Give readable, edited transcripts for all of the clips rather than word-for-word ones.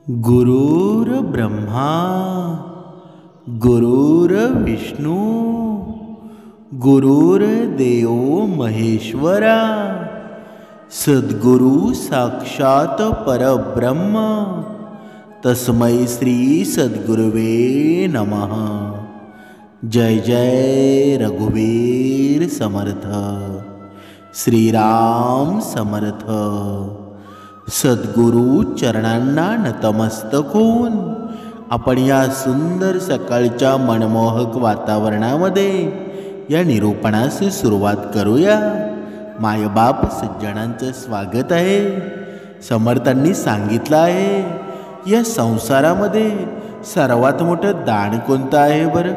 गुरुर्ब्रह्मा गुरुर्विष्णू गुरुर्देव महेश्वरा सद्गुरु साक्षात परब्रह्म तस्मै श्री सद्गुरुवे नमः। जय जय रघुवीर समर्थ, श्रीराम समर्थ। सद्गुरु चरणांना नतमस्तक होऊन आपण या सुंदर सकाळच्या मनमोहक वातावरणामध्ये या निरूपणास सुरुवात करूया। मायबाप सज्जनांचं स्वागत आहे। समर्थांनी सांगितलं आहे, या संसारामध्ये सर्वात मोठं दान कोणतं आहे बरं?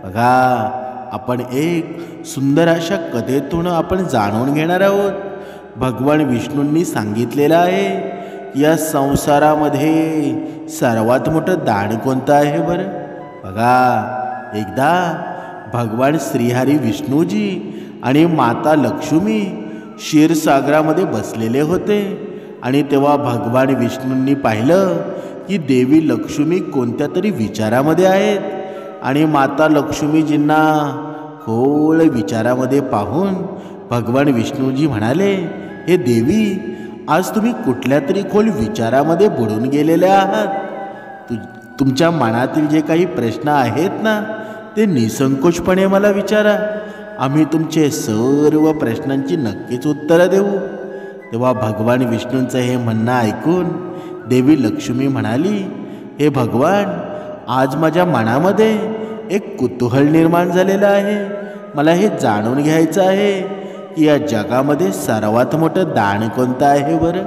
बघा, आपण एक सुंदर अशा कथेतून आपण जाणून घेणार आहोत। भगवान विष्णूंनी सांगितलेलं आहे, या संसारामध्ये सर्वात मोठं दान कोणतं आहे बरं? बघा, एकदा भगवान श्रीहरी विष्णूजी आणि माता लक्ष्मी क्षीरसागरामध्ये बसलेले होते आणि तेव्हा भगवान विष्णूंनी पाहिलं की देवी लक्ष्मी कोणत्या तरी विचारामध्ये आहेत आणि माता लक्ष्मीजींना खोल विचारामध्ये पाहून भगवान विष्णूजी म्हणाले, हे देवी, आज तुम्ही कुठल्या तरी खोल विचारामध्ये बुडून गेलेले आहात। तुमच्या मनातील जे काही प्रश्न आहेत ना, ते निसंकोचपणे मला विचारा। आम्ही तुमचे सर्व प्रश्नांची नक्कीच उत्तरं देऊ। तेव्हा भगवान विष्णूंचं हे म्हणणं ऐकून देवी लक्ष्मी म्हणाली, हे भगवान, आज माझ्या मनामध्ये एक कुतूहल निर्माण झालेलं आहे। मला हे जाणून घ्यायचं आहे की या जगामध्ये सर्वात मोठं दान कोणतं आहे बरं,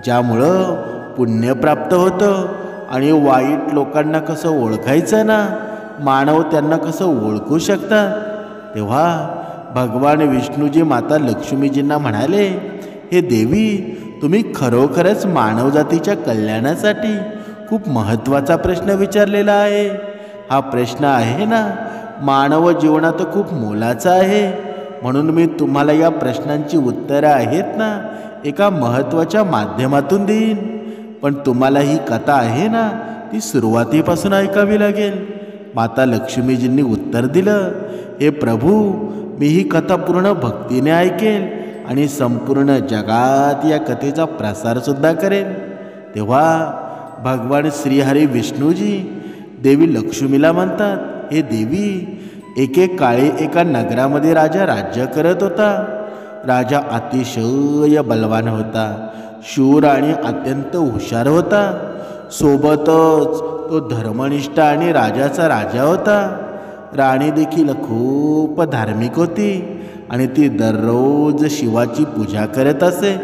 ज्यामुळं पुण्य प्राप्त होतं आणि वाईट लोकांना कसं ओळखायचं ना, मानव त्यांना कसं ओळखू शकतात। तेव्हा भगवान विष्णूजी माता लक्ष्मीजींना म्हणाले, हे देवी, तुम्ही खरोखरच मानवजातीच्या कल्याणासाठी खूप महत्त्वाचा प्रश्न विचारलेला आहे। हा प्रश्न आहे ना, मानव जीवनात खूप मोलाचा आहे। म्हणून मी तुम्हाला या प्रश्नांची उत्तरं आहेत ना, एका महत्त्वाच्या माध्यमातून देईन। पण तुम्हाला ही कथा आहे ना, ती सुरुवातीपासून ऐकावी लागेल। माता लक्ष्मीजींनी उत्तर दिलं, हे प्रभू, मी ही कथा पूर्ण भक्तीने ऐकेल आणि संपूर्ण जगात या कथेचा प्रसारसुद्धा करेन। तेव्हा भगवान श्रीहरी विष्णूजी देवी लक्ष्मीला म्हणतात, हे देवी, एके काळी एका नगरामध्ये राजा राज्य करत होता। राजा अतिशय बलवान होता, शूर आणि अत्यंत हुशार होता। सोबतच तो धर्मनिष्ठ आणि राजाचा राजा होता। राणी देखील खूप धार्मिक होती आणि ती दररोज शिवाची पूजा करत असे।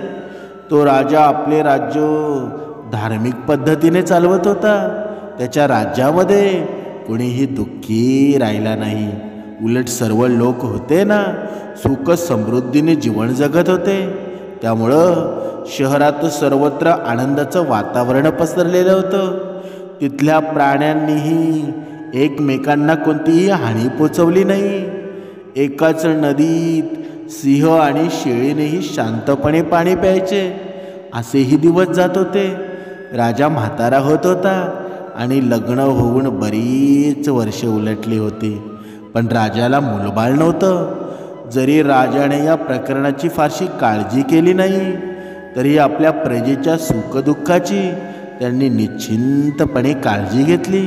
तो राजा आपले राज्य धार्मिक पद्धतीने चालवत होता। त्याच्या राज्यामध्ये कुणीही दुःखी राहिला नाही। उलट सर्व लोक होते ना, सुख समृद्धीने जीवन जगत होते। त्यामुळं शहरात सर्वत्र आनंदाचं वातावरण पसरलेलं होतं। तिथल्या प्राण्यांनीही एकमेकांना कोणतीही हानी पोचवली नाही। एकाच नदीत सिंह आणि शेळीनेही शांतपणे पाणी प्यायचे। असेही दिवस जात होते। राजा म्हातारा होत होता आणि लग्न होऊन बरीच वर्षे उलटली होती, पण राजाला मूलबाळ नव्हतं। जरी राजाने या प्रकरणाची फारशी काळजी केली नाही, तरी आपल्या प्रजेच्या सुखदुःखाची त्यांनी निश्चिंतपणे काळजी घेतली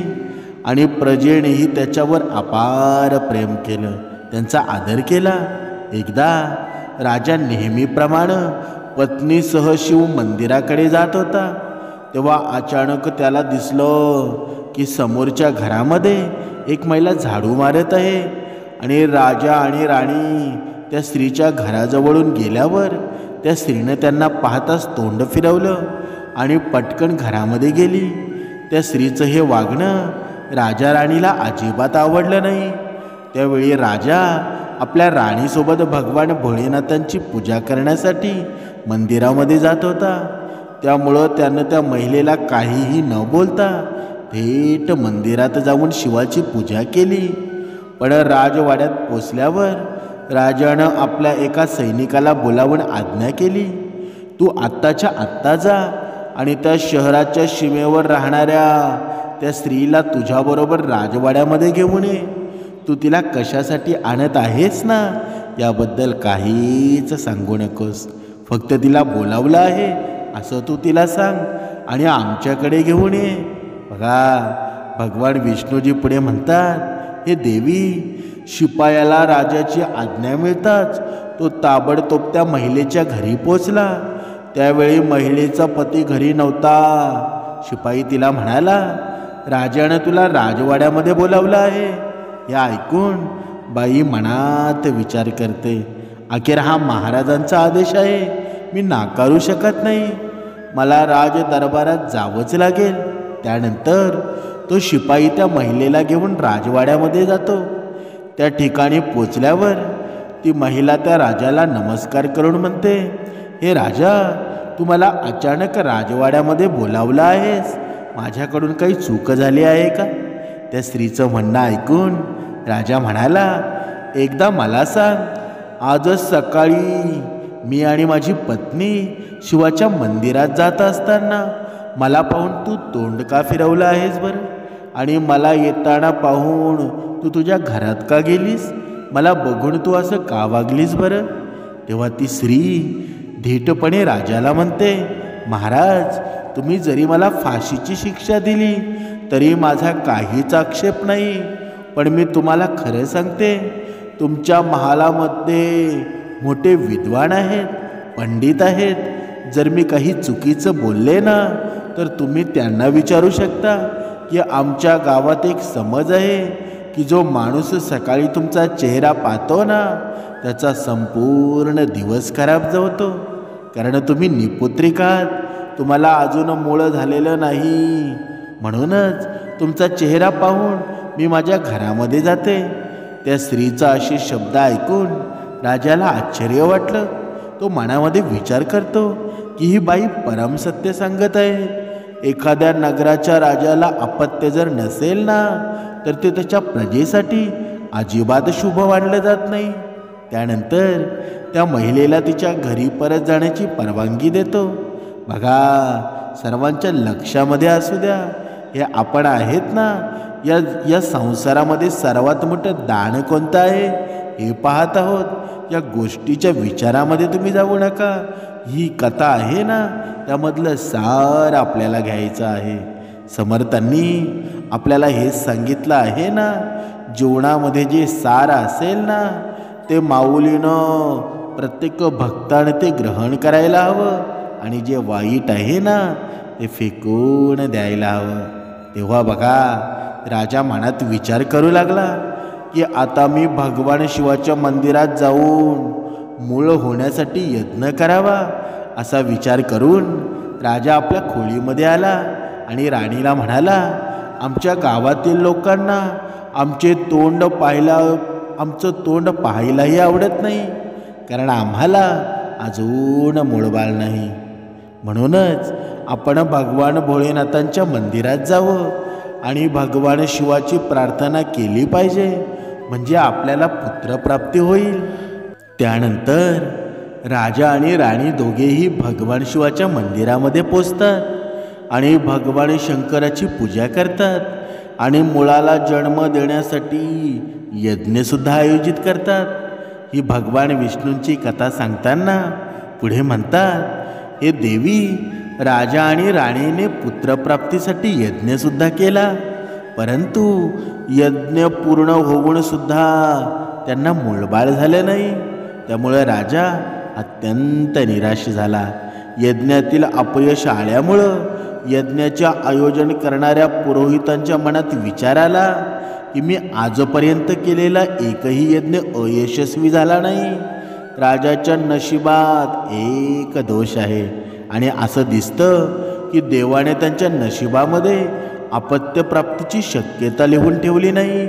आणि प्रजेनेही त्याच्यावर अपार प्रेम केलं, त्यांचा आदर केला। एकदा राजा नेहमीप्रमाणे पत्नीसह शिव मंदिराकडे जात होता। तेव्हा अचानक त्याला दिसलं की समोरच्या घरामध्ये एक महिला झाडू मारत आहे आणि राजा आणि राणी त्या स्त्रीच्या घराजवळून गेल्यावर त्या स्त्रीनं त्यांना पाहताच तोंड फिरवलं आणि पटकन घरामध्ये गेली। त्या स्त्रीचं हे वागणं राजा राणीला अजिबात आवडलं नाही। त्यावेळी राजा आपल्या राणीसोबत भगवान भोलेनाथांची पूजा करण्यासाठी मंदिरामध्ये जात होता। त्यामुळं त्यानं त्या महिलेला काहीही न बोलता थेट मंदिरात जाऊन शिवाची पूजा केली। पण राजवाड्यात पोचल्यावर राजानं आपल्या एका सैनिकाला बोलावून आज्ञा केली, तू आत्ताच्या आत्ता जा आणि त्या शहराच्या सीमेवर राहणाऱ्या त्या स्त्रीला तुझ्याबरोबर राजवाड्यामध्ये घेऊन ये. तू तिला कशासाठी आणत आहेस ना याबद्दल काहीच सांगू नकोस. फक्त तिला बोलावलं आहे असं तू तिला सांग आणि आमच्याकडे घेऊन ये. बघा भगवान विष्णूजी पुढे म्हणतात, हे देवी, शिपायाला राजाची आज्ञा मिळताच तो ताबडतोब त्या महिलेच्या घरी पोचला. त्यावेळी महिलेचा पती घरी नव्हता. शिपाई तिला म्हणाला, राजानं तुला राजवाड्यामध्ये बोलावलं आहे. हे ऐकून बाई मनात विचार करते, अखेर हा महाराजांचा आदेश आहे, मी नाकारू शकत नाही. मला राज दरबारात जावंच लागेल. त्यानंतर तो शिपाई त्या महिलेला घेऊन राजवाड्यामध्ये जातो. त्या ठिकाणी पोचल्यावर ती महिला त्या राजाला नमस्कार करून म्हणते, हे राजा, तू मला अचानक राजवाड्यामध्ये बोलावलं आहेस. माझ्याकडून काही चूक झाली आहे का? त्या स्त्रीचं म्हणणं ऐकून राजा म्हणाला, एकदा मला सांग, आजच सकाळी मी आणि माझी पत्नी शिवाच्या मंदिरात जात असताना मला पाहून तू तोंड का फिरवलं आहेस बरं? आणि मला येताना पाहून तू तुझ्या घरात का गेलीस? मला बघून तू असं का वागलीस बरं? तेव्हा ती स्त्री धीटपणे राजाला म्हणते, महाराज, तुम्ही जरी मला फाशीची शिक्षा दिली तरी माझा काहीच आक्षेप नाही. पण मी तुम्हाला खरं सांगते, तुमच्या महालामध्ये मोठे विद्वान आहेत, पंडित आहेत. जर मी काही चुकीचं बोलले ना तर तुम्ही त्यांना विचारू शकता की आमच्या गावात एक समज आहे की जो माणूस सकाळी तुमचा चेहरा पाहतो ना त्याचा संपूर्ण दिवस खराब जातो. कारण तुम्ही निपुत्रिक आहात, तुम्हाला अजून मूळ झालेलं नाही. म्हणूनच तुमचा चेहरा पाहून मी माझ्या घरामध्ये जाते. त्या स्त्रीचा असे शब्द ऐकून राजाला आश्चर्य वाटलं. तो मनामध्ये विचार करतो की ही बाई परमसत्य सांगत आहे. एखाद्या नगराच्या राजाला अपत्य जर नसेल ना तर ते त्याच्या प्रजेसाठी अजिबात शुभ मानलं जात नाही. त्यानंतर त्या महिलेला तिच्या घरी परत जाण्याची परवानगी देतो. बघा, सर्वांच्या लक्षामध्ये असू द्या, हे आपण आहेत ना, या संसारामध्ये सर्वात मोठं दान कोणतं आहे हे पाहत आहोत. या गोष्टीच्या विचारामध्ये तुम्ही जाऊ नका. ही कथा आहे ना त्यामधलं सार आपल्याला घ्यायचं आहे. समर्थांनी आपल्याला हेच सांगितलं आहे ना, जीवनामध्ये जे सार असेल ना ते माऊलीनं प्रत्येक भक्ताने ते ग्रहण करायला हवं आणि जे वाईट आहे ना ते फेकून द्यायला हवं. तेव्हा बघा, राजा मनात विचार करू लागला की आता मी भगवान शिवाच्या मंदिरात जाऊन मूळ होण्यासाठी यत्न करावा. असा विचार करून राजा आपल्या खोलीमध्ये आला आणि राणीला म्हणाला, आमच्या गावातील लोकांना आमचं तोंड पाहायलाही आवडत नाही, कारण आम्हाला अजून मूळबाळ नाही. म्हणूनच आपण भगवान भोलेनाथांच्या मंदिरात जावं आणि भगवान शिवाची प्रार्थना केली पाहिजे, म्हणजे आपल्याला पुत्रप्राप्ती होईल. त्यानंतर राजा आणि राणी दोघेही भगवान शिवाच्या मंदिरामध्ये पोचतात आणि भगवान शंकराची पूजा करतात आणि मुलाला जन्म देण्यासाठी यज्ञसुद्धा आयोजित करतात. ही भगवान विष्णूंची कथा सांगताना पुढे म्हणतात, हे देवी, राजा आणि राणीने पुत्रप्राप्तीसाठी यज्ञसुद्धा केला, परंतु यज्ञ पूर्ण होऊन सुद्धा त्यांना मूळबाळ झाले नाही. त्यामुळे राजा अत्यंत निराश झाला. यज्ञातील अपयश आल्यामुळं यज्ञाचे आयोजन करणाऱ्या पुरोहितांच्या मनात विचार आला की मी आजपर्यंत केलेला एकही यज्ञ अयशस्वी झाला नाही. राजाच्या नशिबात एक दोष आहे आणि असं दिसतं की देवाने त्यांच्या नशिबामध्ये अपत्यप्राप्तीची शक्यता लिहून ठेवली नाही.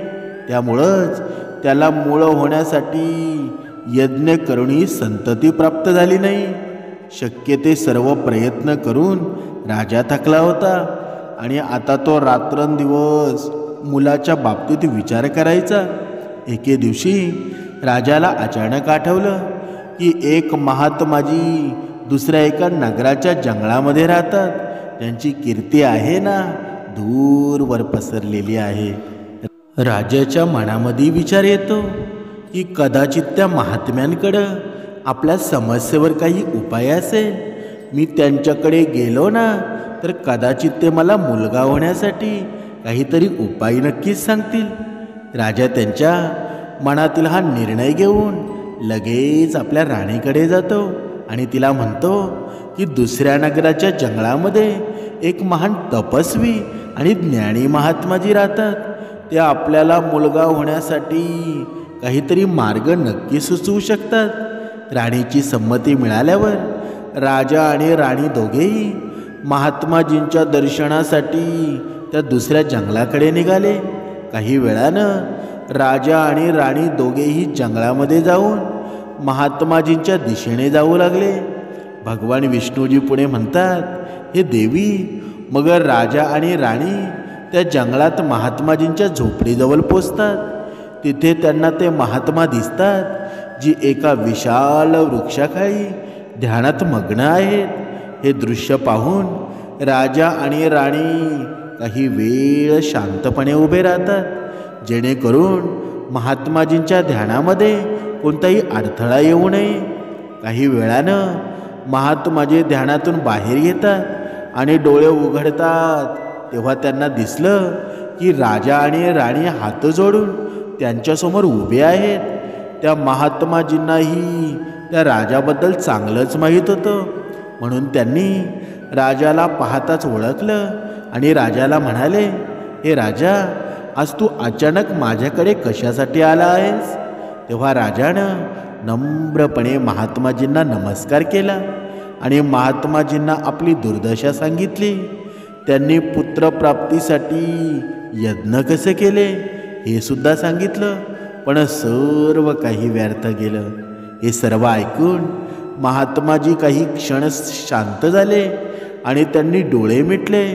त्यामुळंच त्याला मूळ होण्यासाठी यज्ञ करूनही संतती प्राप्त झाली नाही. शक्य ते सर्व प्रयत्न करून राजा थकला होता आणि आता तो रात्रंदिवस मुलाच्या बाबतीत विचार करायचा. एके दिवशी राजाला अचानक आठवलं की एक महात्माजी दुसऱ्या एका नगराच्या जंगलामध्ये राहतात त्यांची कीर्ती आहे ना दूरवर पसरलेली आहे. राजाच्या मनामध्ये विचार येतो की कदाचित त्या महात्म्यांकडं आपल्या समस्येवर काही उपाय असेल. मी त्यांच्याकडे गेलो ना तर कदाचित ते मला मुलगा होण्यासाठी काहीतरी उपाय नक्कीच सांगतील. राजा त्यांच्या मनातील हा निर्णय घेऊन लगेच आपल्या राणीकडे जातो आणि तिला म्हणतो की दुसऱ्या नगराच्या जंगलामध्ये एक महान तपस्वी आणि ज्ञानी महात्माजी राहतात. ते आपल्याला मुलगा होण्यासाठी काहीतरी मार्ग नक्की सुचवू शकतात. राणीची संमती मिळाल्यावर राजा आणि राणी दोघेही महात्माजींच्या दर्शनासाठी त्या दुसऱ्या जंगलाकडे निघाले. काही वेळानं राजा आणि राणी दोघेही जंगलामध्ये जाऊन महात्माजींच्या दिशेने जाऊ लागले. भगवान विष्णूजी पुढे म्हणतात, हे देवी. मग राजा आणि राणी त्या जंगलात महात्माजींच्या झोपडीजवळ पोचतात. तिथे त्यांना ते महात्मा दिसतात जी एका विशाल वृक्षाखाली ध्यानात मग्न आहेत. हे दृश्य पाहून राजा आणि राणी काही वेळ शांतपणे उभे राहतात, जेणेकरून महात्माजींच्या ध्यानामध्ये कोणताही अडथळा येऊ नये. काही वेळानं महात्माजी ध्यानातून बाहेर येतात आणि डोळे उघडतात. तेव्हा त्यांना दिसलं की राजा आणि राणी हात जोडून त्यांच्यासमोर उभे आहेत. त्या महात्माजींनाही त्या राजाबद्दल चांगलंच माहीत होतं, म्हणून त्यांनी राजाला पाहताच ओळखलं आणि राजाला म्हणाले, हे राजा, आज तू अचानक माझ्याकडे कशासाठी आला आहेस? तेव्हा राजानं नम्रपणे महात्माजींना नमस्कार केला आणि महात्माजींना आपली दुर्दशा सांगितली. त्यांनी पुत्रप्राप्तीसाठी यज्ञ कसे केले हे सुद्धा सांगितलं, पण सर्व काही व्यर्थ गेलं. हे सर्व ऐकून महात्माजी काही क्षण शांत झाले आणि त्यांनी डोळे मिटले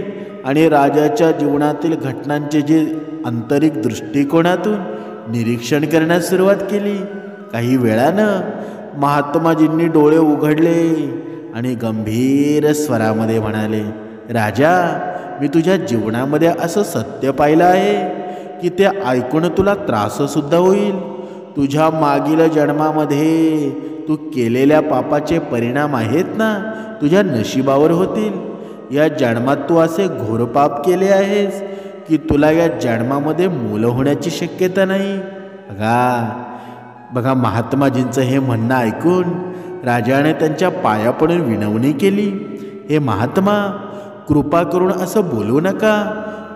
आणि राजाच्या जीवनातील घटनांचे जे आंतरिक दृष्टिकोनातून निरीक्षण करण्यास सुरुवात केली. काही वेळानं महात्माजींनी डोळे उघडले आणि गंभीर स्वरामध्ये म्हणाले, राजा, मी तुझ्या जीवनामध्ये असं सत्य पाहिलं आहे की ते ऐकून तुला त्राससुद्धा होईल. तुझ्या मागील जन्मामध्ये तू केलेल्या पापाचे परिणाम आहेत ना तुझ्या नशिबावर होतील. या जन्मात तू असे घोर पाप केले आहेस की तुला या जन्मामध्ये मुलं होण्याची शक्यता नाही. बघा महात्माजींचं हे म्हणणं ऐकून राजाने त्यांच्या पाया पडून विनवणी केली, हे महात्मा, कृपा करून असं बोलू नका.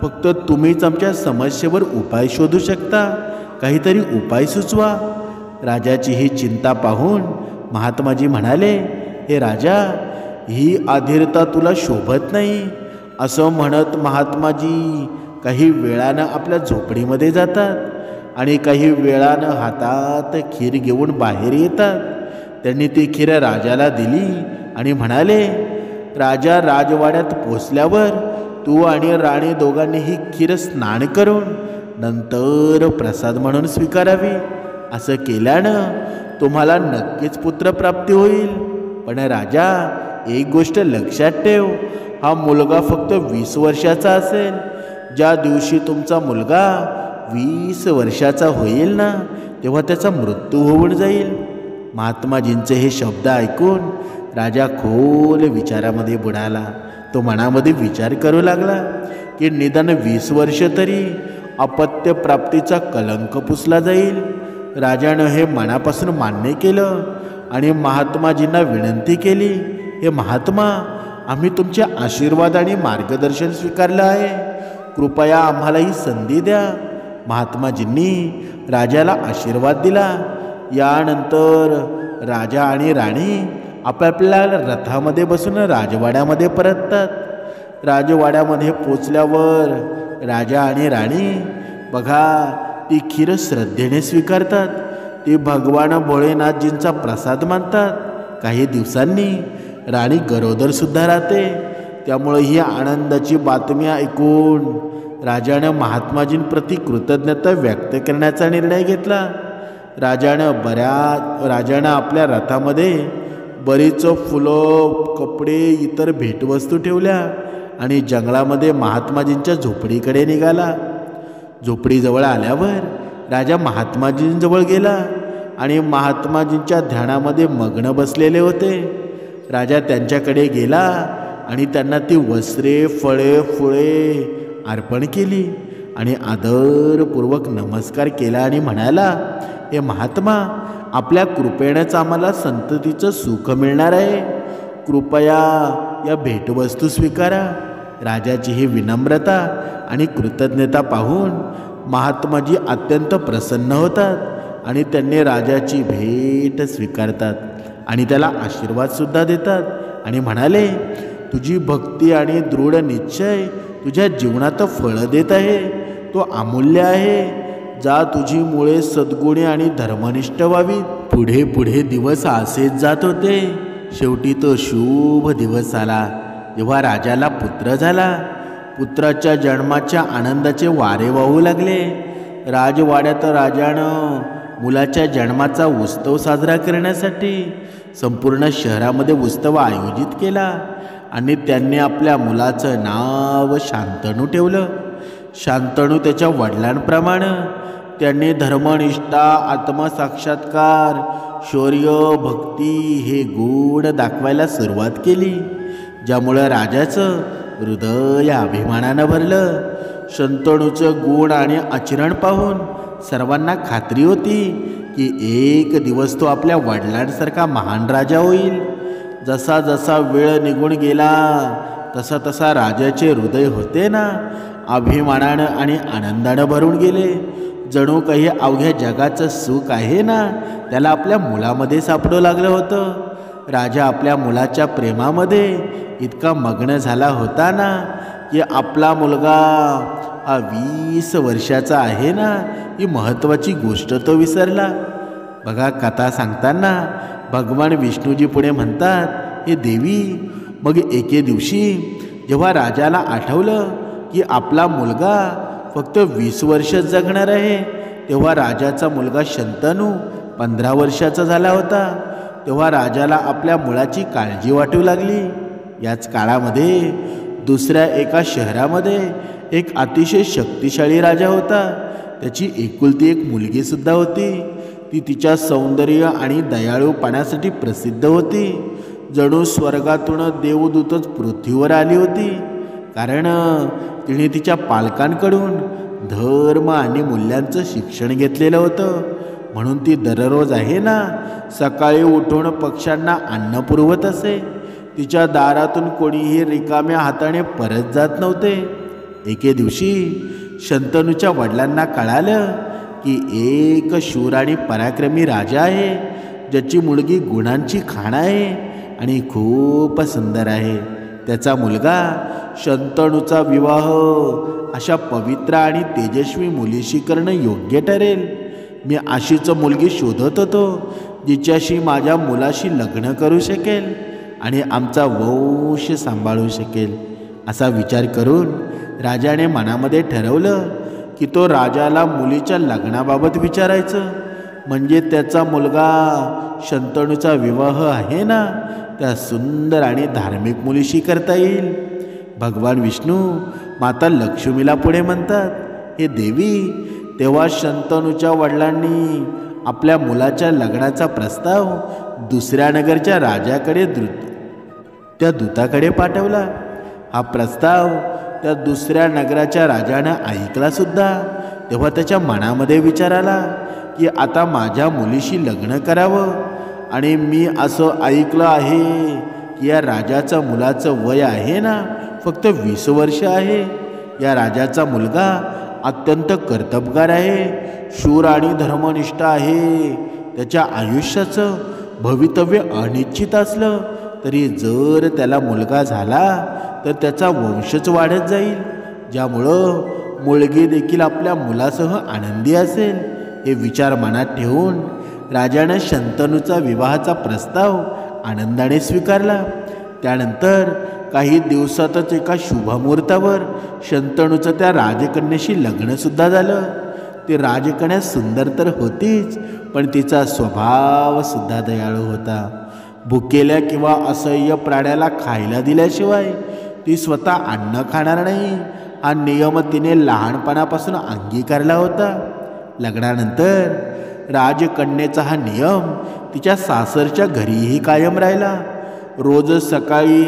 फक्त तुम्हीच आमच्या समस्येवर उपाय शोधू शकता. काहीतरी उपाय सुचवा. राजाची ही चिंता पाहून महात्माजी म्हणाले, हे राजा, ही अधीरता तुला शोभत नाही. असं म्हणत महात्माजी काही वेळानं आपल्या झोपडीमध्ये जातात आणि काही वेळानं हातात खीर घेऊन बाहेर येतात. त्यांनी ती खीर राजाला दिली आणि म्हणाले, राजा, राजवाड्यात पोचल्यावर तू आणि राणी दोघांनी ही खीर स्नान करून नंतर प्रसाद म्हणून स्वीकारावी. असं केल्यानं तुम्हाला नक्कीच पुत्रप्राप्ती होईल. पण राजा, एक गोष्ट लक्षात ठेव, हा मुलगा फक्त 20 वर्षाचा असेल. ज्या दिवशी तुमचा मुलगा 20 वर्षाचा होईल ना तेव्हा त्याचा मृत्यू होऊन जाईल. महात्माजींचे हे शब्द ऐकून राजा खोल विचारामध्ये बुडाला. तो मनामध्ये विचार करू लागला की निदान 20 वर्ष तरी अपत्य प्राप्तीचा कलंक पुसला जाईल. राजानं हे मनापासून मान्य केलं आणि महात्माजींना विनंती केली, हे महात्मा, आम्ही तुमचे आशीर्वाद आणि मार्गदर्शन स्वीकारलं आहे. कृपया आम्हाला ही संधी द्या. महात्माजींनी राजाला आशीर्वाद दिला. यानंतर राजा आणि राणी आपापल्या रथामध्ये बसून राजवाड्यामध्ये परततात. राजवाड्यामध्ये पोचल्यावर राजा आणि राणी ती खीर श्रद्धेने स्वीकारतात. ती भगवान भोळेनाथजींचा प्रसाद मानतात. काही दिवसांनी राणी गरोदरसुद्धा राहते. त्यामुळे ही आनंदाची बातमी ऐकून राजानं महात्माजींप्रती कृतज्ञता व्यक्त करण्याचा निर्णय घेतला. राजानं आपल्या रथामध्ये बरीच फुलं, कपडे, इतर भेटवस्तू ठेवल्या आणि जंगलामध्ये महात्माजींच्या झोपडीकडे निघाला. झोपडीजवळ आल्यावर राजा महात्माजींजवळ गेला आणि महात्माजींच्या ध्यानामध्ये मग्न बसलेले होते. राजा त्यांच्याकडे गेला आणि त्यांना ती वस्त्रे, फळे, फुले अर्पण केली आणि आदरपूर्वक नमस्कार केला आणि म्हणाला, हे महात्मा, आपल्या कृपेनेच आम्हाला संततीचं सुख मिळणार आहे. कृपया या भेटवस्तू स्वीकारा. राजाची ही विनम्रता आणि कृतज्ञता पाहून महात्माजी अत्यंत प्रसन्न होतात आणि त्यांनी राजाची भेट स्वीकारतात आणि त्याला आशीर्वादसुद्धा देतात आणि म्हणाले, तुझी भक्ती आणि दृढ निश्चय तुझ्या जीवनात फळं देत आहे. तो अमूल्य आहे. जा, तुझी मुळे सद्गुणी आणि धर्मनिष्ठ व्हावीत. पुढे पुढे दिवस असेच जात होते. शेवटी तो शुभ दिवस आला जेव्हा राजाला पुत्र झाला. पुत्राच्या जन्माच्या आनंदाचे वारे वाहू लागले. राजवाड्यात राजानं मुलाच्या जन्माचा उत्सव साजरा करण्यासाठी संपूर्ण शहरामध्ये उत्सव आयोजित केला आणि त्यांनी आपल्या मुलाचं नाव शांतनू ठेवलं. शांतनू त्याच्या वडिलांप्रमाणे त्यांनी धर्मनिष्ठा, आत्मसाक्षात्कार, शौर्य, भक्ती हे गुण दाखवायला सुरुवात केली, ज्यामुळं राजाचं हृदय अभिमानानं भरलं. शंतनूचं गुण आणि आचरण पाहून सर्वांना खात्री होती की एक दिवस तो आपल्या वडिलांसारखा महान राजा होईल. जसा जसा वेळ निघून गेला तसा तसा राजाचे हृदय होते ना, अभिमानानं आणि आनंदानं भरून गेले. जणू काही अवघ्या जगाचं सुख आहे ना, त्याला आपल्या मुलामध्ये सापडू लागलं होतं. राजा आपल्या मुलाच्या प्रेमामध्ये इतका मग्न झाला होता ना की आपला मुलगा हा 20 वर्षाचा आहे ना, ही महत्त्वाची गोष्ट तो विसरला. बघा, कथा सांगताना भगवान विष्णूजी पुढे म्हणतात, हे देवी, मग एके दिवशी जेव्हा राजाला आठवलं की आपला मुलगा फक्त 20 वर्ष जगणार आहे, तेव्हा राजाचा मुलगा शंतनू 15 वर्षाचा झाला होता. तेव्हा राजाला आपल्या मुलाची काळजी वाटू लागली. याच काळामध्ये दुसऱ्या एका शहरामध्ये एक अतिशय शक्तिशाली राजा होता. त्याची एकुलती एक मुलगीसुद्धा होती. ती तिच्या सौंदर्य आणि दयाळूपणासाठी प्रसिद्ध होती. जणू स्वर्गातून देवदूतच पृथ्वीवर आली होती, कारण तिने तिच्या पालकांकडून धर्म आणि मूल्यांचं शिक्षण घेतलेलं होतं. म्हणून ती दररोज आहे ना, सकाळी उठून पक्ष्यांना अन्न पुरवत असे. तिच्या दारातून कोणीही रिकाम्या हाताने परत जात नव्हते. एके दिवशी शंतनूच्या वडिलांना कळालं की एक शूर आणि पराक्रमी राजा आहे, ज्याची मुलगी गुणांची खाण आहे आणि खूप सुंदर आहे. त्याचा मुलगा शंतनूचा विवाह अशा पवित्र आणि तेजस्वी मुलीशी करणं योग्य ठरेल. मी अशीच मुलगी शोधत होतो, जिच्याशी माझ्या मुलाशी लग्न करू शकेल आणि आमचा वंश सांभाळू शकेल. असा विचार करून राजाने मनामध्ये ठरवलं की तो राजाला मुलीच्या लग्नाबाबत विचारायचं, म्हणजे त्याचा मुलगा शंतनूचा विवाह आहे ना, त्या सुंदर आणि धार्मिक मुलीशी करता येईल. भगवान विष्णू माता लक्ष्मीला पुढे म्हणतात, हे देवी, तेव्हा शंतनूच्या वडिलांनी आपल्या मुलाच्या लग्नाचा प्रस्ताव दुसऱ्या नगरच्या राजाकडे त्या दूताकडे पाठवला. हा प्रस्ताव त्या दुसऱ्या नगराच्या राजानं ऐकलासुद्धा. तेव्हा त्याच्या मनामध्ये विचार आला की आता माझ्या मुलीशी लग्न करावं, आणि मी असं ऐकलं आहे की या राजाचा मुलाचं वय आहे ना फक्त 20 वर्ष आहे. या राजाचा मुलगा अत्यंत कर्तबगार आहे, शूर आणि धर्मनिष्ठ आहे. त्याच्या आयुष्याचं भवितव्य अनिश्चित असलं तरी जर त्याला मुलगा झाला तर त्याचा वंशच वाढत जाईल, ज्यामुळं मुलगी देखील आपल्या मुलासह आनंदी असेल. हे विचार मनात ठेवून राजानं शंतनूचा विवाहाचा प्रस्ताव आनंदाने स्वीकारला. त्यानंतर काही दिवसातच एका शुभमुहूर्तावर शंतनूचं त्या राजकन्याशी लग्नसुद्धा झालं. ती राजकन्या सुंदर तर होतीच, पण तिचा स्वभावसुद्धा दयाळू होता. भुकेल्या किंवा असह्य प्राण्याला खायला दिल्याशिवाय ती स्वतः अन्न खाणार नाही हा नियम तिने लहानपणापासून अंगीकारला होता. लग्नानंतर राजकन्येचा हा नियम तिच्या सासरच्या घरीही कायम राहिला. रोज सकाळी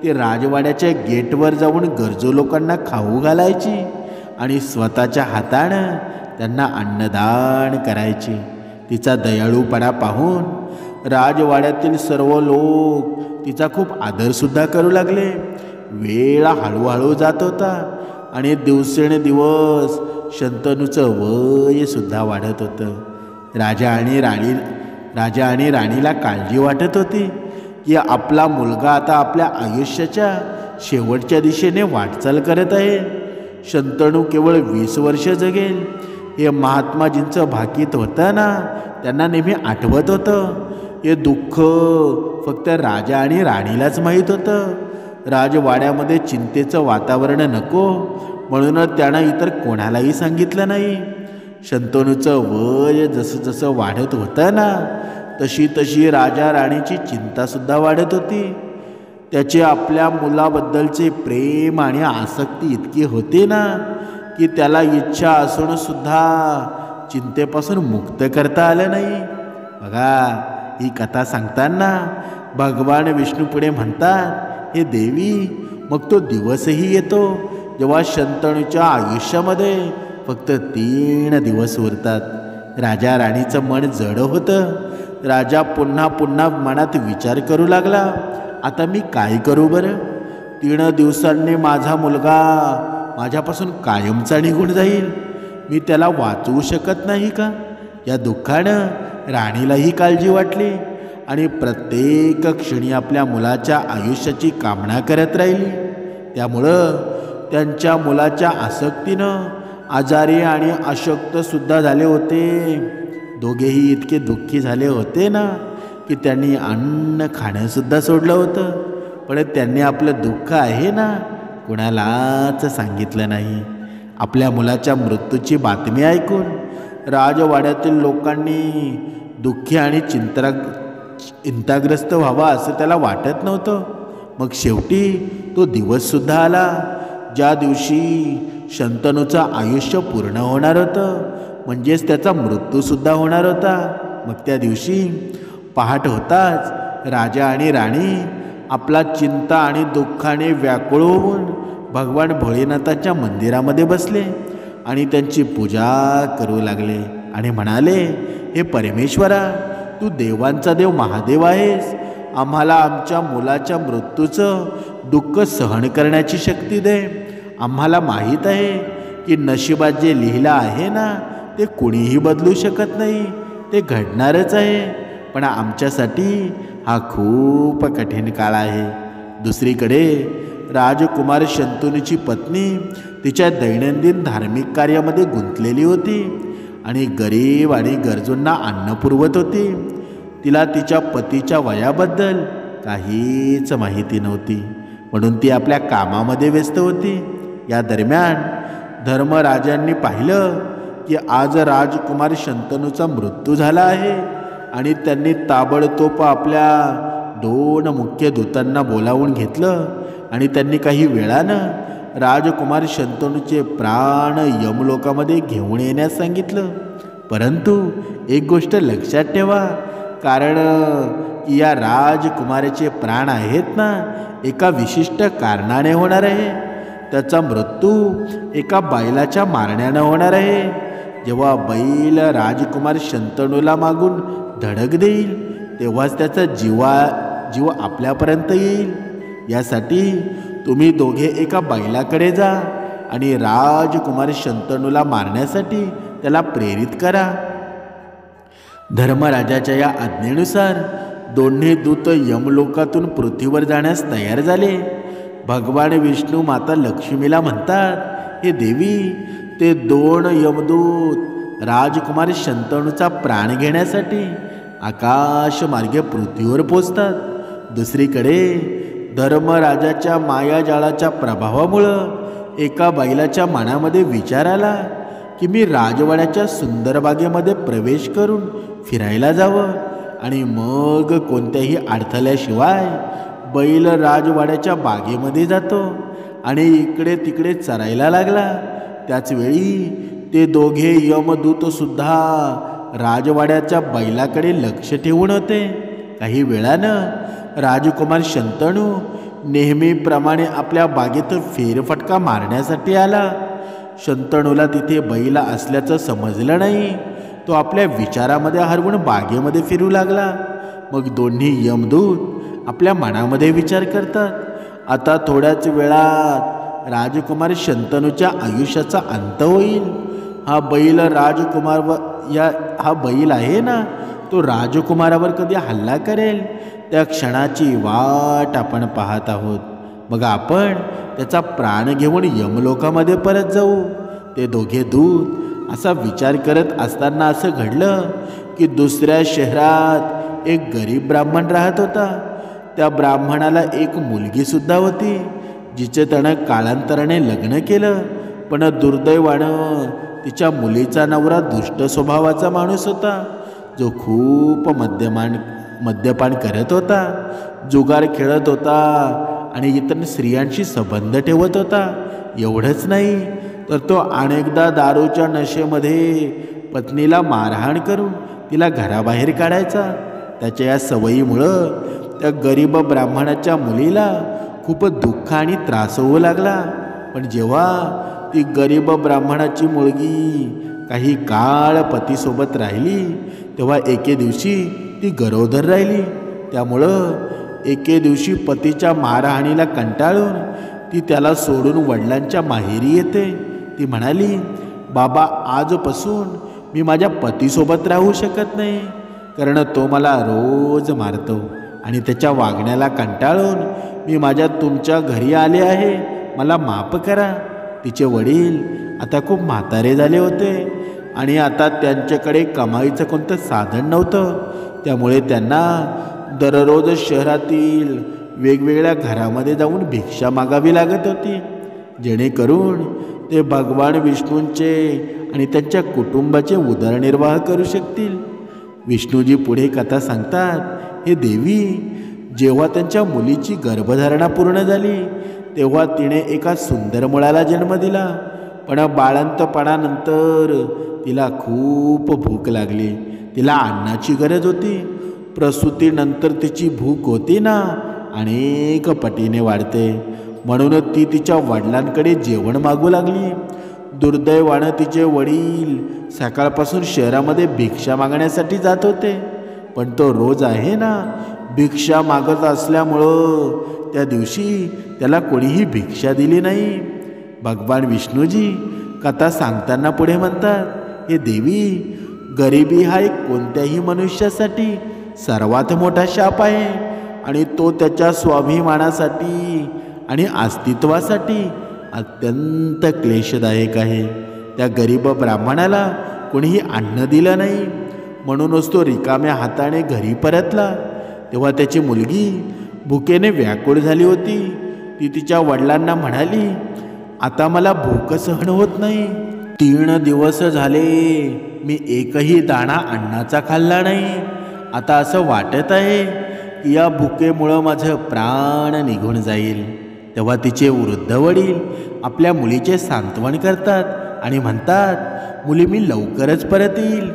ती राजवाड्याच्या गेटवर जाऊन गरजू लोकांना खाऊ घालायची आणि स्वतःच्या हातानं त्यांना अन्नदान करायची. तिचा दयाळूपणा पाहून राजवाड्यातील सर्व लोक तिचा खूप आदरसुद्धा करू लागले. वेळ हळूहळू जात होता आणि दिवसेंदिवस शंतनूचं वयसुद्धा वाढत होतं. राजा आणि राणीला काळजी वाटत होती की आपला मुलगा आता आपल्या आयुष्याच्या शेवटच्या दिशेने वाटचाल करत आहे. शंतनू केवळ 20 वर्ष जगेल हे महात्माजींचं भाकीत होतं ना, त्यांना नेहमी आठवत होतं. हे दुःख फक्त राजा आणि राणीलाच माहीत होतं. राजवाड्यामध्ये चिंतेचं वातावरण नको म्हणूनच त्यानं इतर कोणालाही सांगितलं नाही. शंतनूचं वय जसं जसं वाढत होतं ना, तशी तशी राजा राणीची चिंतासुद्धा वाढत होती. त्याचे आपल्या मुलाबद्दलचे प्रेम आणि आसक्ती इतकी होते ना की त्याला इच्छा असूनसुद्धा चिंतेपासून मुक्त करता आलं नाही. बघा, ही कथा सांगताना भगवान विष्णू पुढे म्हणतात, हे देवी, मग तो दिवसही येतो जेव्हा शंतनूच्या आयुष्यामध्ये फक्त 3 दिवस उरतात. राजा राणीचं मन जड होतं. राजा पुन्हा पुन्हा मनात विचार करू लागला, आता मी काय करू बरं? 3 दिवसांनी माझा मुलगा माझ्यापासून कायमचा निघून जाईल. मी त्याला वाचवू शकत नाही का? या दुःखानं राणीलाही काळजी वाटली आणि प्रत्येक क्षणी आपल्या मुलाच्या आयुष्याची कामना करत राहिली. त्यामुळं त्यांच्या मुलाच्या आसक्तीनं आजारी आणि अशक्तसुद्धा झाले होते. दोघेही इतके दुःखी झाले होते ना की त्यांनी अन्न खाणंसुद्धा सोडलं होतं. पण त्यांनी आपलं दुःख आहे ना कुणालाच सांगितलं नाही. आपल्या मुलाच्या मृत्यूची बातमी ऐकून राजवाड्यातील लोकांनी दुःखी आणि चिंताग्रस्त व्हावा असं त्याला वाटत नव्हतं. मग शेवटी तो दिवससुद्धा आला ज्या दिवशी शंतनूचं आयुष्य पूर्ण होणार होतं, म्हणजेच त्याचा मृत्यूसुद्धा होणार होता. मग त्या दिवशी पहाट होताच राजा आणि राणी आपला चिंता आणि दुःखाने व्याकुळ होऊन भगवान भोलेनाथाच्या मंदिरामध्ये बसले आणि त्यांची पूजा करू लागले आणि म्हणाले, हे परमेश्वरा, तू देवांचा देव महादेव आहेस. आम्हाला आमच्या मुलाच्या मृत्यूचं दुःख सहन करण्याची शक्ती दे. आम्हाला माहीत आहे की नशिबात जे लिहिलं आहे ना ते कुणीही बदलू शकत नाही, ते घडणारच आहे. पण आमच्यासाठी हा खूप कठीण काळ आहे. दुसरीकडे राजकुमार शंतनूची पत्नी तिच्या दैनंदिन धार्मिक कार्यामध्ये गुंतलेली होती आणि गरीब आणि गरजूंना अन्न पुरवत होती. तिला तिच्या पतीच्या वयाबद्दल काहीच माहिती नव्हती, म्हणून ती आपल्या कामामध्ये व्यस्त होती. या दरम्यान धर्मराजांनी पाहिलं की आज राजकुमार शंतनूचा मृत्यू झाला आहे आणि त्यांनी ताबडतोब आपल्या 2 मुख्य दूतांना बोलावून घेतलं आणि त्यांनी काही वेळानं राजकुमार शंतनूचे प्राण यमलोकामध्ये घेऊन येण्यास सांगितलं. परंतु एक गोष्ट लक्षात ठेवा, कारण की या राजकुमाराचे प्राण आहेत ना एका विशिष्ट कारणाने होणार आहे. त्याचा मृत्यू एका बैलाच्या मारण्यानं होणार आहे. जेव्हा बैल राजकुमार शंतनूला मागून धडक देईल तेव्हाच त्याचा जीव आपल्यापर्यंत येईल. यासाठी तुम्ही दोघे एका बैलाकडे जा आणि राजकुमार शंतनूला मारण्यासाठी त्याला प्रेरित करा. धर्मराजाच्या या आज्ञेनुसार दोन्ही दूत यमलोकातून पृथ्वीवर जाण्यास तयार झाले. भगवान विष्णू माता लक्ष्मीला म्हणतात, हे देवी, ते 2 यमदूत राजकुमार शंतनूचा प्राण घेण्यासाठी आकाशमार्गे पृथ्वीवर पोचतात. दुसरीकडे धर्मराजाच्या मायाजाळाच्या प्रभावामुळं एका बैलाच्या मनामध्ये विचार आला की मी राजवाड्याच्या सुंदर बागेमध्ये प्रवेश करून फिरायला जावं आणि मग कोणत्याही अडथळ्याशिवाय बैल राजवाड्याच्या बागेमध्ये जातो आणि इकडे तिकडे चरायला लागला. त्याचवेळी ते दोघे यमदूत सुद्धा राजवाड्याच्या बैलाकडे लक्ष ठेवून होते. काही वेळानं राजकुमार शंतनू नेहमीप्रमाणे आपल्या बागेत फेरफटका मारण्यासाठी आला. शंतनूला तिथे बैल असल्याचं समजलं नाही. तो आपल्या विचारामध्ये हरवून बागेमध्ये फिरू लागला. मग दोन्ही यमदूत आपल्या मनामध्ये विचार करतात, आता थोड्याच वेळात राजकुमार शंतनूच्या आयुष्याचा अंत होईल. हा बैल हा बैल आहे ना, तो राजकुमारावर कधी हल्ला करेल, त्या क्षणाची वाट आपण पाहत आहोत. मग आपण त्याचा प्राण घेऊन यमलोकामध्ये परत जाऊ. ते दोघे दूत असा विचार करत असताना असं घडलं की दुसऱ्या शहरात एक गरीब ब्राह्मण राहत होता. त्या ब्राह्मणाला एक मुलगीसुद्धा होती, जिचे त्यानं कालांतराने लग्न केलं. पण दुर्दैवानं तिच्या मुलीचा नवरा दुष्ट स्वभावाचा माणूस होता, जो खूप मद्यपान करत होता, जुगार खेळत होता आणि इतर स्त्रियांशी संबंध ठेवत होता. एवढंच नाही तर तो अनेकदा दारूच्या नशेमध्ये पत्नीला मारहाण करून तिला घराबाहेर काढायचा. त्याच्या या सवयीमुळं त्या गरीब ब्राह्मणाच्या मुलीला खूप दुःख आणि त्रास होऊ लागला. पण जेव्हा ती गरीब ब्राह्मणाची मुलगी काही काळ पतीसोबत राहिली, तेव्हा एके दिवशी ती गरोदर राहिली. त्यामुळं एके दिवशी पतीच्या मारहाणीला कंटाळून ती त्याला सोडून वडिलांच्या माहेरी येते. ती म्हणाली, बाबा, आजपासून मी माझ्या पतीसोबत राहू शकत नाही, कारण तो मला रोज मारतो आणि त्याच्या वागण्याला कंटाळून मी तुमच्या घरी आले आहे, मला माफ करा. तिचे वडील आता खूप म्हातारे झाले होते आणि आता त्यांच्याकडे कमाईचं कोणतं साधन नव्हतं. त्यामुळे त्यांना दररोज शहरातील वेगवेगळ्या घरामध्ये जाऊन भिक्षा मागावी लागत होती, जेणेकरून ते भगवान विष्णूंचे आणि त्यांच्या कुटुंबाचे उदरनिर्वाह करू शकतील. विष्णूजी पुढे कथा सांगतात, हे देवी, जेव्हा त्यांच्या मुलीची गर्भधारणा पूर्ण झाली, तेव्हा तिने एका सुंदर मुलाला जन्म दिला. पण बाळंतपणानंतर तिला खूप भूक लागली. तिला अन्नाची गरज होती. प्रसूतीनंतर तिची भूक होती ना, अनेक पटीने वाढते. म्हणून ती तिच्या वडिलांकडे जेवण मागू लागली. दुर्दैवानं तिचे वडील सकाळपासून शहरामध्ये भिक्षा मागण्यासाठी जात होते. पण तो रोज आहे ना भिक्षा मागत असल्यामुळं त्या दिवशी त्याला कोणीही भिक्षा दिली नाही. भगवान विष्णूजी कथा सांगताना पुढे म्हणतात, हे देवी, गरिबी हा एक कोणत्याही मनुष्यासाठी सर्वात मोठा शाप आहे आणि तो त्याच्या स्वाभिमानासाठी आणि अस्तित्वासाठी अत्यंत क्लेशदायक आहे. त्या गरीब ब्राह्मणाला कोणीही अन्न दिलं नाही, म्हणूनच तो रिकाम्या हाताने घरी परतला. तेव्हा त्याची मुलगी भुकेने व्याकुळ झाली होती. ती तिच्या वडिलांना म्हणाली, आता मला भूक सहन होत नाही. 3 दिवस झाले मी एकही दाणा अन्नाचा खाल्ला नाही. आता असं वाटत आहे की या भुकेमुळं माझं प्राण निघून जाईल. तेव्हा तिचे वृद्ध वडील आपल्या मुलीचे सांत्वन करतात आणि म्हणतात, मुली, मी लवकरच परत येईल.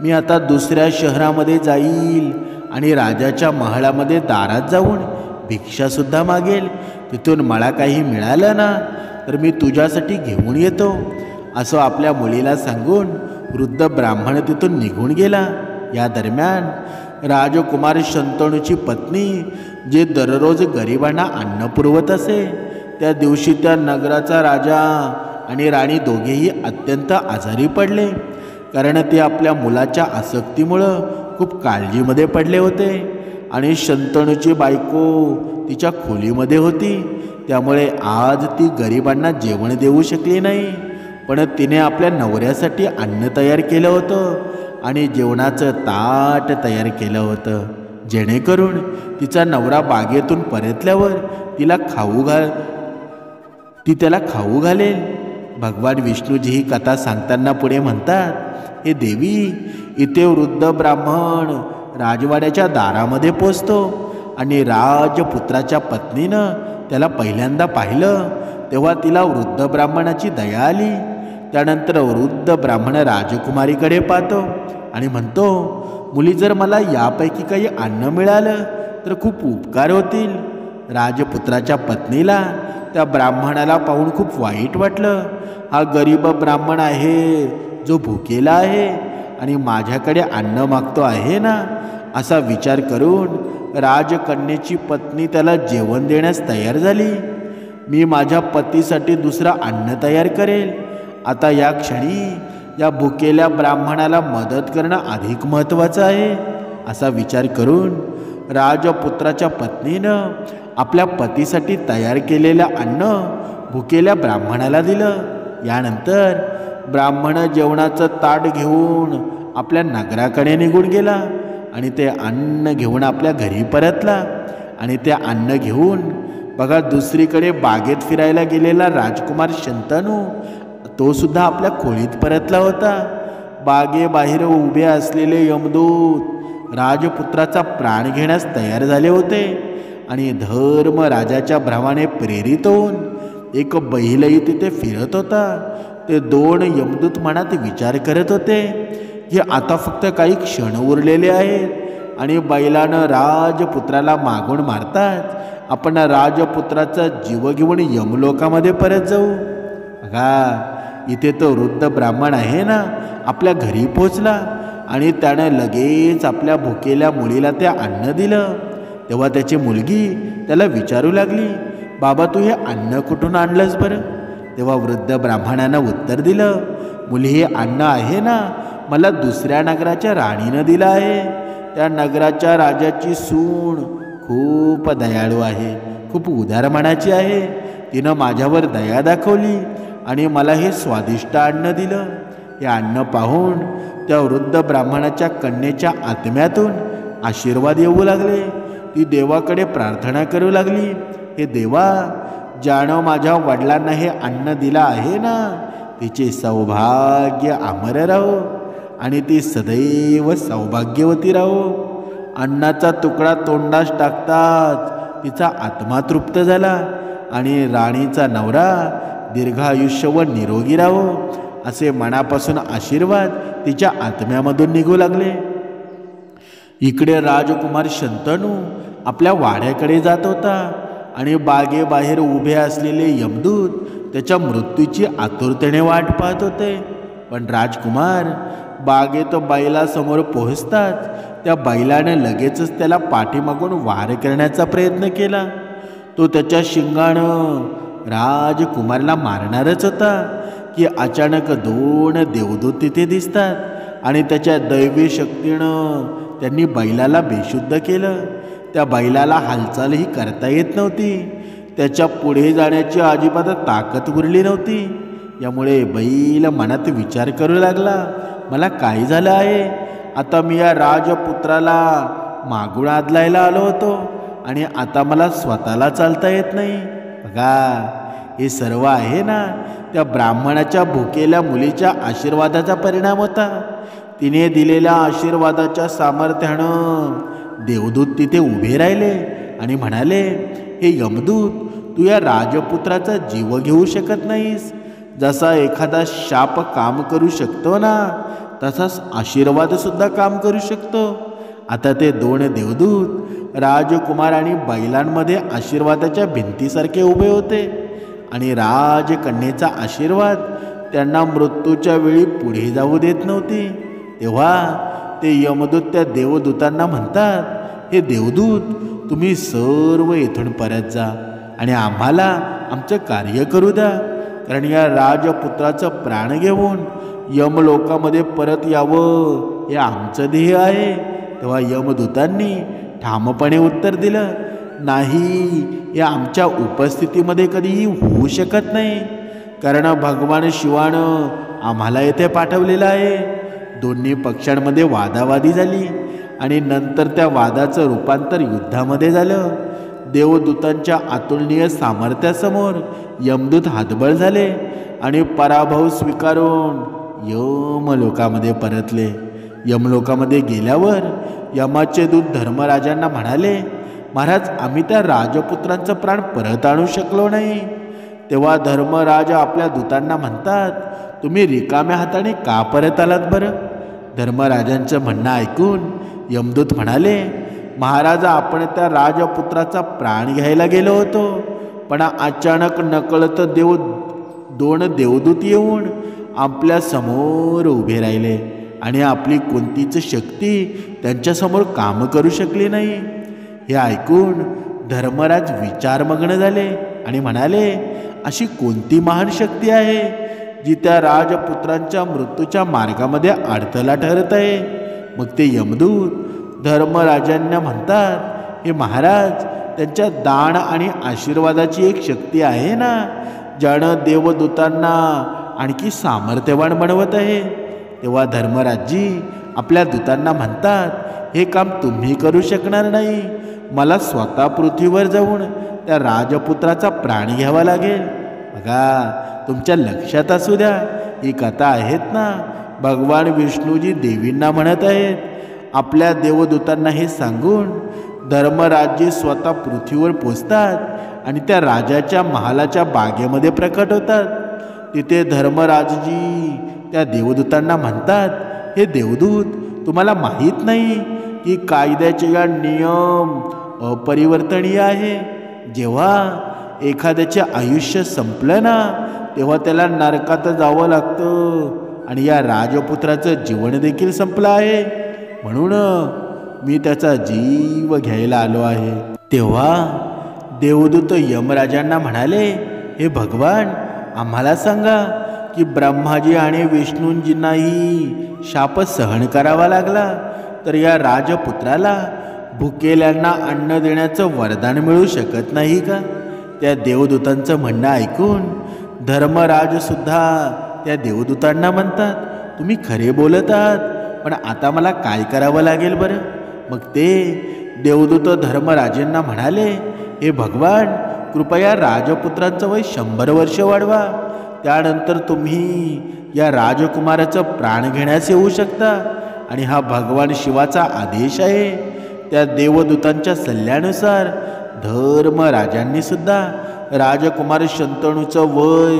मी आता दुसऱ्या शहरामध्ये जाईल आणि राजाच्या महालामध्ये दारात जाऊन भिक्षासुद्धा मागेल. तिथून मला काही मिळालं ना तर मी तुझ्यासाठी घेऊन येतो. असं आपल्या मुलीला सांगून वृद्ध ब्राह्मण तिथून निघून गेला. या दरम्यान राजकुमार शंतनूची पत्नी, जे दररोज गरिबांना अन्न पुरवत असे, त्या दिवशी त्या नगराचा राजा आणि राणी दोघेही अत्यंत आजारी पडले. कारण ते आपल्या मुलाच्या आसक्तीमुळं खूप काळजीमध्ये पडले होते आणि शंतनूची बायको तिच्या खोलीमध्ये होती. त्यामुळे आज ती गरिबांना जेवण देऊ शकली नाही. पण तिने आपल्या नवऱ्यासाठी अन्न तयार केलं होतं आणि जेवणाचं ताट तयार केलं होतं, जेणेकरून तिचा नवरा बागेतून परतल्यावर ती त्याला खाऊ घालेल. भगवान विष्णूजी ही कथा सांगताना पुढे म्हणतात, हे देवी, इथे वृद्ध ब्राह्मण राजवाड्याच्या दारामध्ये पोचतो आणि राजपुत्राच्या पत्नीनं त्याला पहिल्यांदा पाहिलं तेव्हा तिला वृद्ध ब्राह्मणाची दया आली. त्यानंतर वृद्ध ब्राह्मण राजकुमारीकडे पाहतो आणि म्हणतो, मुली, जर मला यापैकी काही अन्न मिळालं तर खूप उपकार होतील. राजपुत्राच्या पत्नीला त्या ब्राह्मणाला पाहून खूप वाईट वाटलं. हा गरीब ब्राह्मण आहे, जो भुकेला आहे आणि माझ्याकडे अन्न मागतो आहे ना, असा विचार करून राजकन्येची पत्नी त्याला जेवण देण्यास तयार झाली. मी माझ्या पतीसाठी दुसरं अन्न तयार करेल. आता या क्षणी या भुकेल्या ब्राह्मणाला मदत करणं अधिक महत्त्वाचं आहे, असा विचार करून राजपुत्राच्या पत्नीनं आपल्या पतीसाठी तयार केलेलं अन्न भुकेल्या ब्राह्मणाला दिलं. यानंतर ब्राह्मण जेवणाचं ताट घेऊन आपल्या नगराकडे निघून गेला आणि ते अन्न घेऊन आपल्या घरी परतला. आणि ते अन्न घेऊन बघा दुसरीकडे बागेत फिरायला गेलेला राजकुमार शंतनू तो सुद्धा आपल्या खोलीत परतला होता. बागेबाहेर उभे असलेले यमदूत राजपुत्राचा प्राण घेण्यास तयार झाले होते आणि धर्मराजाच्या भ्रमाने प्रेरित होऊन एक बैलही तिथे फिरत होता. ते दोन यमदूत मनात विचार करत होते की आता फक्त काही क्षण उरलेले आहेत आणि बैलानं राजपुत्राला मागून मारतात आपण राजपुत्राचा जीव घेऊन यमलोकामध्ये परत जाऊ. बघा इथे तो वृद्ध ब्राह्मण आहे ना, आपल्या घरी पोचला आणि त्यानं लगेच आपल्या भुकेल्या मुलीला ते अन्न दिलं. तेव्हा त्याची मुलगी त्याला विचारू लागली, बाबा तू हे अन्न कुठून आणलंस बरं? तेव्हा वृद्ध ब्राह्मणानं उत्तर दिलं, मुली हे अन्न आहे ना, मला दुसऱ्या नगराच्या राणीनं दिलं आहे. त्या नगराच्या राजाची सून खूप दयाळू आहे, खूप उदार मनाची आहे. तिनं माझ्यावर दया दाखवली आणि मला हे स्वादिष्ट अन्न दिलं. हे अन्न पाहून त्या वृद्ध ब्राह्मणाच्या कन्येच्या आत्म्यातून आशीर्वाद येऊ लागले. ती देवाकडे प्रार्थना करू लागली, हे देवा, ज्यानं माझ्या वडिलांना हे अन्न दिलं आहे ना, तिचे सौभाग्य अमर राहो आणि ती सदैव सौभाग्यवती राहो. अन्नाचा तुकडा तोंडास टाकताच तिचा आत्मा तृप्त झाला आणि राणीचा नवरा दीर्घायुष्य व निरोगी राहो असे मनापासून आशीर्वाद तिच्या आत्म्यामधून निघू लागले. इकडे राजकुमार शंतनू आपल्या वाड्याकडे जात होता आणि बागेबाहेर उभे असलेले यमदूत त्याच्या मृत्यूची आतुरतेने वाट पाहत होते. पण राजकुमार बागेत बैलासमोर पोहोचताच त्या बैलाने लगेचच त्याला पाठीमागून वार करण्याचा प्रयत्न केला. तो त्याच्या शिंगानं राजकुमारला मारणारच होता की अचानक दोन देवदूत तिथे दिसतात आणि त्याच्या दैवी शक्तीनं त्यांनी बैलाला बेशुद्ध केलं. त्या बैलाला हालचालही करता येत नव्हती. त्याच्या पुढे जाण्याची अजिबात ताकद उरली नव्हती. यामुळे बैल मनात विचार करू लागला, मला काय झालं आहे? आता मी या राजपुत्राला मागून आदलायला आलो होतो आणि आता मला स्वतःला चालता येत नाही. बघा हे सर्व आहे ना त्या ब्राह्मणाच्या भुकेल्या मुलीच्या आशीर्वादाचा परिणाम होता. तिने दिलेल्या आशीर्वादाच्या सामर्थ्यानं देवदूत तिथे उभे राहिले आणि म्हणाले, हे यमदूत, तू या राजपुत्राचा जीव घेऊ शकत नाहीस. जसा एखादा शाप काम करू शकतो ना, तसाच आशीर्वाद सुद्धा काम करू शकतो. आता ते दोन देवदूत राजकुमार आणि बैलांमध्ये आशीर्वादाच्या भिंतीसारखे उभे होते आणि राजकन्येचा आशीर्वाद त्यांना मृत्यूच्या वेळी पुढे जाऊ देत नव्हती. तेव्हा ते यमदूत त्या देवदूतांना म्हणतात, हे देवदूत, तुम्ही सर्व येथून परत जा आणि आम्हाला आमचं कार्य करू द्या, कारण या राजपुत्राचं प्राण घेऊन यमलोकामध्ये परत यावं हे आमचं ध्येय आहे. तेव्हा यमदूतांनी ठामपणे उत्तर दिलं, नाही, हे आमच्या उपस्थितीमध्ये कधीही होऊ शकत नाही, कारण भगवान शिवानं आम्हाला येथे पाठवलेलं आहे. दोन्ही पक्षांमध्ये वादावादी झाली आणि नंतर त्या वादाचं रूपांतर युद्धामध्ये झालं. देवदूतांच्या अतुलनीय सामर्थ्यासमोर यमदूत हातबळ झाले आणि पराभव स्वीकारून यमलोकामध्ये परतले. यमलोकामध्ये गेल्यावर यमाचे दूत धर्मराजांना म्हणाले, महाराज आम्ही त्या राजपुत्रांचं प्राण परत आणू शकलो नाही. तेव्हा धर्मराज आपल्या दूतांना म्हणतात, तुम्ही रिकाम्या हाताने का परत आलात बरं? धर्मराजांचं म्हणणं ऐकून यमदूत म्हणाले, महाराज आपण त्या राजपुत्राचा प्राण घ्यायला गेलो होतो, पण अचानक नकळत दोन देवदूत येऊन आपल्या समोर उभे राहिले आणि आपली कोणतीच शक्ती त्यांच्यासमोर काम करू शकली नाही. हे ऐकून धर्मराज विचारमग्न झाले आणि म्हणाले, अशी कोणती महान शक्ती आहे जी त्या राजपुत्रांच्या मृत्यूच्या मार्गामध्ये अडथळा ठरत आहे? मग ते यमदूत धर्मराजांना म्हणतात, हे महाराज त्यांच्या दान आणि आशीर्वादाची एक शक्ती आहे ना, ज्यानं देवदूतांना आणखी सामर्थ्यवान बनवत आहे. तेव्हा धर्मराजी आपल्या दूतांना म्हणतात, हे काम तुम्ही करू शकणार नाही. मला स्वतः पृथ्वीवर जाऊन त्या राजपुत्राचा प्राण घ्यावा लागेल. बघा तुमच्या लक्षात असू द्या, ही कथा आहेत ना, भगवान विष्णूजी देवींना म्हणत आहेत. आपल्या देवदूतांना हे सांगून धर्मराजी स्वतः पृथ्वीवर पोचतात आणि त्या राजाच्या महालाच्या बागेमध्ये प्रकट होतात. तिथे धर्मराजजी त्या देवदूतांना म्हणतात, हे देवदूत तुम्हाला माहीत नाही की कायद्याचे या नियम अपरिवर्तनीय आहे. जेव्हा एखाद्याचे आयुष्य संपलं ना, तेव्हा त्याला नरकात जावं लागतं आणि या राजपुत्राचं जीवन देखील संपलं आहे, म्हणून मी त्याचा जीव घ्यायला आलो आहे. तेव्हा देवदूत यमराजांना म्हणाले, हे भगवान आम्हाला सांगा की ब्रह्माजी आणि विष्णूंजींनाही शाप सहन करावा लागला, तर या राजपुत्राला भुकेल्यांना अन्न देण्याचं वरदान मिळू शकत नाही का? त्या देवदूतांचं म्हणणं ऐकून धर्मराजसुद्धा त्या देवदूतांना म्हणतात, तुम्ही खरे बोलत आहात, पण आता मला काय करावं लागेल बरं? मग ते देवदूत धर्मराजांना म्हणाले, हे भगवान कृपया राजपुत्रांचं वय 100 वर्ष वाढवा, त्यानंतर तुम्ही या राजकुमाराचं प्राण घेण्यास येऊ शकता आणि हा भगवान शिवाचा आदेश आहे. त्या देवदूतांच्या सल्ल्यानुसार धर्मराजांनी सुद्धा राजकुमार शंतनूचं वय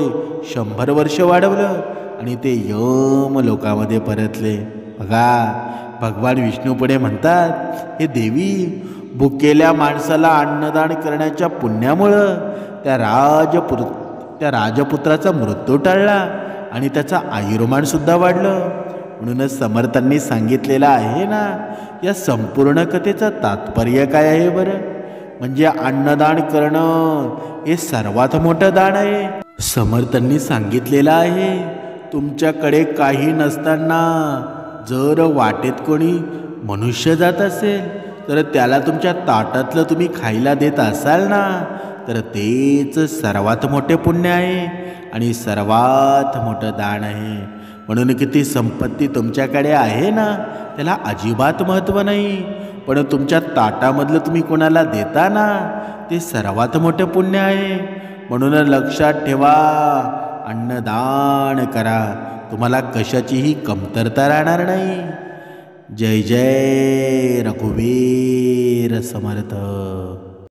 100 वर्ष वाढवलं आणि ते यम लोकामध्ये परतले. बघा भगवान विष्णू पुढे म्हणतात, हे देवी भुकेल्या माणसाला अन्नदान करण्याच्या पुण्यामुळं त्या राजपुत्राचा मृत्यू टळला आणि त्याचा आयुर्मानसुद्धा वाढलं. म्हणूनच समर्थांनी सांगितलेलं आहे ना, या संपूर्ण कथेचं तात्पर्य काय आहे बरं? म्हणजे अन्नदान करणं हे सर्वात मोठं दान आहे. समर्थांनी सांगितलेलं आहे, तुमच्याकडे काही नसताना जर वाटेत कोणी मनुष्य जात असेल तर त्याला तुमच्या ताटातलं तुम्ही खायला देत असाल ना, तर तेच सर्वात मोठे पुण्य आहे आणि सर्वात मोठं दान आहे. म्हणून किती संपत्ती तुमच्याकडे आहे ना, त्याला अजिबात महत्त्व नाही, पण तुमच्या ताटामधलं तुम्ही कोणाला देता ना, ते सर्वात मोठं पुण्य आहे. म्हणून लक्षात ठेवा, अन्नदान करा, तुम्हाला कशाचीही कमतरता राहणार नाही. जय जय रघुवीर समर्थ.